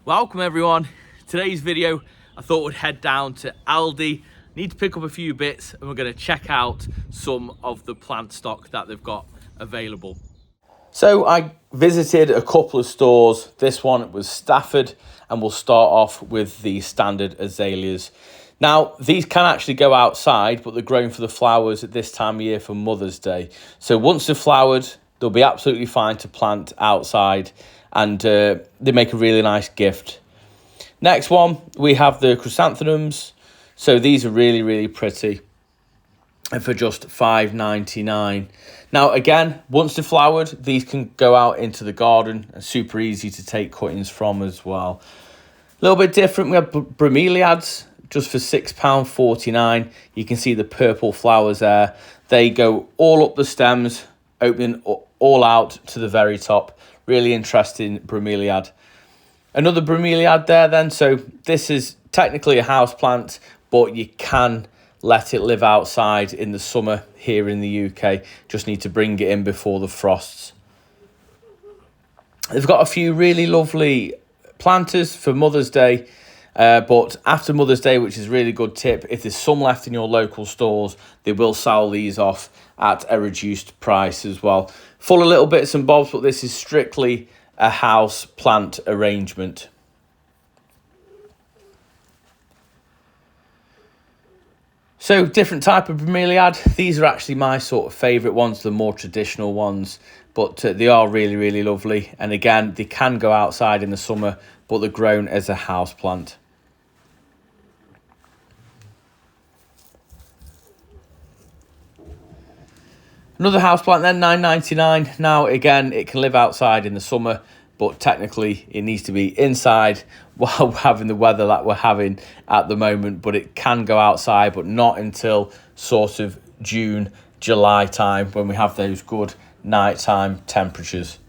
Welcome everyone. Today's video I thought would head down to Aldi. Need to pick up a few bits and we're going to check out some of the plant stock that they've got available. So I visited a couple of stores. This one was Stafford, and we'll start off with the standard azaleas. Now these can actually go outside, but they're grown for the flowers at this time of year for Mother's Day. So once they're flowered, they'll be absolutely fine to plant outside, and they make a really nice gift. Next one, we have the chrysanthemums. So these are really pretty, and for just $5.99. Now again, once they're flowered, these can go out into the garden and super easy to take cuttings from as well. A little bit different, we have bromeliads just for £6.49. You can see the purple flowers there. They go all up the stems, opening all out to the very top. Really interesting bromeliad. Another bromeliad there then. So this is technically a house plant, but you can let it live outside in the summer here in the UK. Just need to bring it in before the frosts. They've got a few really lovely planters for Mother's Day. But after Mother's Day, which is a really good tip, if there's some left in your local stores, they will sell these off at a reduced price as well. Full of little bits and bobs, but this is strictly a house plant arrangement. So different type of bromeliad. These are actually my sort of favourite ones, the more traditional ones, but they are really lovely. And again, they can go outside in the summer, but they're grown as a house plant. Another houseplant then, $9.99. Now again, it can live outside in the summer, but technically it needs to be inside while we're having the weather that we're having at the moment. But it can go outside, but not until sort of June, July time, when we have those good nighttime temperatures.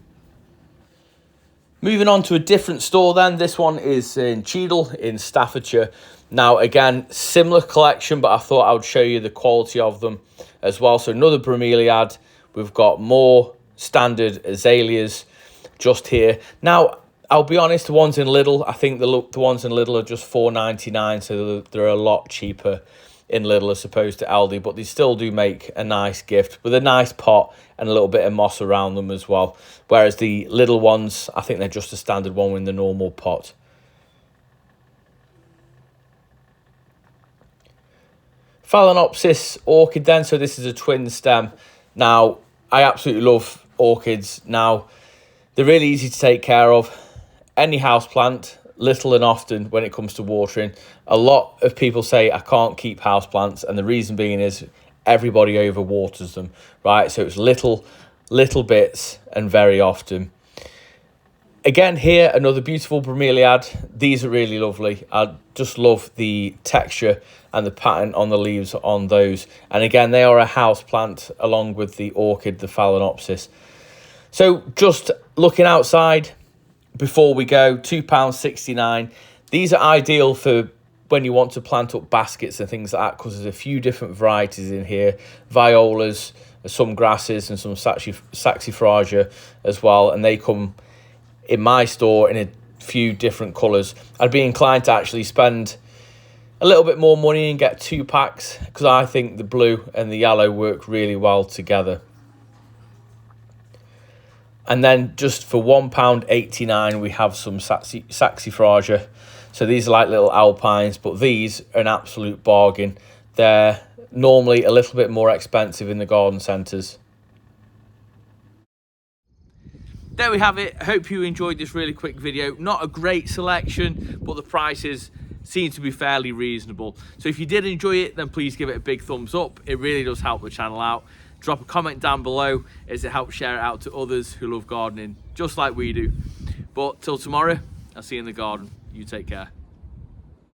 Moving on to a different store then. This one is in Cheadle in Staffordshire. Now again, similar collection, but I thought I would show you the quality of them as well. So another bromeliad. We've got more standard azaleas just here. Now, I'll be honest, the ones in Lidl, I think the ones in Lidl are just $4.99, so they're a lot cheaper in Lidl as opposed to Aldi, but they still do make a nice gift with a nice pot and a little bit of moss around them as well. Whereas the Lidl ones, I think they're just a standard one in the normal pot. Phalaenopsis orchid then, so this is a twin stem. Now, I absolutely love orchids. Now, they're really easy to take care of. Any house plant, little and often when it comes to watering. A lot of people say I can't keep houseplants, and the reason being is everybody overwaters them, right? So it's little bits and very often. Again, here, another beautiful bromeliad. These are really lovely. I just love the texture and the pattern on the leaves on those. And again, they are a house plant along with the orchid, the Phalaenopsis. So just looking outside before we go, £2.69. These are ideal for when you want to plant up baskets and things like that, because there's a few different varieties in here. Violas, some grasses and some saxifraga as well. And they come in my store in a few different colours. I'd be inclined to actually spend a little bit more money and get 2 packs, because I think the blue and the yellow work really well together. And then just for £1.89, we have some saxifraga. So these are like little alpines, but these are an absolute bargain. They're normally a little bit more expensive in the garden centres. There we have it. I hope you enjoyed this really quick video. Not a great selection, but the prices seem to be fairly reasonable. So if you did enjoy it, then please give it a big thumbs up. It really does help the channel out. Drop a comment down below as it helps share it out to others who love gardening just like we do. But till tomorrow, I'll see you in the garden. You take care.